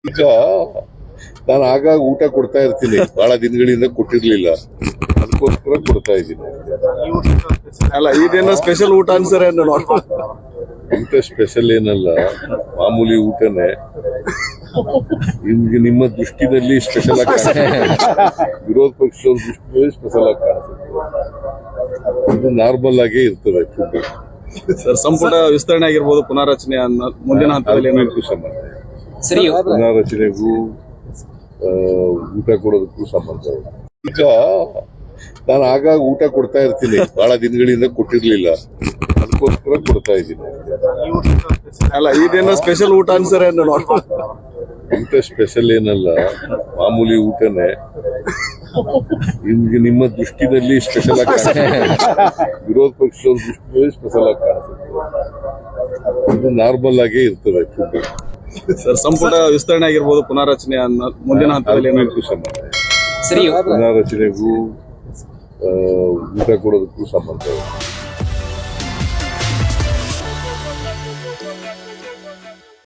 ಈಗ ನಾನು ಆಗಾಗ ಊಟ ಕೊಡ್ತಾ ಇರ್ತೀನಿ, ಬಹಳ ದಿನಗಳಿಂದ ಕೊಟ್ಟಿರ್ಲಿಲ್ಲ, ಅದಕ್ಕೋಸ್ಕರ ಕೊಡ್ತಾ ಇದ್ದೀನಿ. ಅಲ್ಲ ಇದೇನೋ ಸ್ಪೆಷಲ್ ಊಟ ಅನ್ಸರ ಊಟ ಸ್ಪೆಷಲ್ ಏನಲ್ಲ, ಮಾಮೂಲಿ ಊಟನೇ. ನಿಮ್ಗೆ ನಿಮ್ಮ ದೃಷ್ಟಿನಲ್ಲಿ ಸ್ಪೆಷಲ್ ಆಗಿ ಕಾಣಿಸುತ್ತೆ, ವಿರೋಧ ಪಕ್ಷದವ್ರ ದೃಷ್ಟಿನಲ್ಲಿ ಸ್ಪೆಷಲ್ ಆಗಿ ಕಾಣಿಸುತ್ತೆ. ಇದು ನಾರ್ಮಲ್ ಆಗೇ ಇರ್ತದೆ ಫುಡ್. ಸರ್, ಸಂಪುಟ ವಿಸ್ತರಣೆ ಆಗಿರ್ಬೋದು, ಪುನಾರಚನೆ ಮುಂದಿನ ಹಂತದಲ್ಲಿ ಅದಕ್ಕೂ ಸಂಬಂಧ, ಪುನಾರಚನೆಗೂ ಊಟ ಕೊಡೋದಕ್ಕೂ ಸಂಬಂಧ. ಈಗ ನಾನು ಆಗಾಗ ಊಟ ಕೊಡ್ತಾ ಇರ್ತೀನಿ, ಬಹಳ ದಿನಗಳಿಂದ ಕೊಟ್ಟಿರ್ಲಿಲ್ಲ, ಅದಕ್ಕೋಸ್ಕರ ಕೊಡ್ತಾ ಇದ್ದೀನಿ. ಅಲ್ಲ ಇದೇನೋ ಸ್ಪೆಷಲ್ ಊಟ ಅನ್ಸರ ಊಟ ಸ್ಪೆಷಲ್ ಏನಲ್ಲ, ಮಾಮೂಲಿ ಊಟನೇ. ನಿಮ್ಗೆ ನಿಮ್ಮ ದೃಷ್ಟಿನಲ್ಲಿ ಸ್ಪೆಷಲ್ ಆಗಿ ಕಾಣಿಸುತ್ತೆ, ವಿರೋಧ ಪಕ್ಷದವ್ರ ದೃಷ್ಟಿನಲ್ಲಿ ಸ್ಪೆಷಲ್ ಆಗಿ ಕಾಣಿಸುತ್ತೆ. ಇದು ನಾರ್ಮಲ್ ಆಗೇ ಇರ್ತದೆ ಫುಡ್. ಸರ್, ಸಂಪುಟ ವಿಸ್ತರಣೆ ಆಗಿರ್ಬೋದು, ಪುನಾರಚನೆ ಮುಂದಿನ ಹಂತದಲ್ಲಿ ಅದಕ್ಕೂ ಸಂಬಂಧ, ಪುನಾರಚನೆಗೂ ಊಟ ಕೊಡೋದಕ್ಕೂ ಸಂಬಂಧ.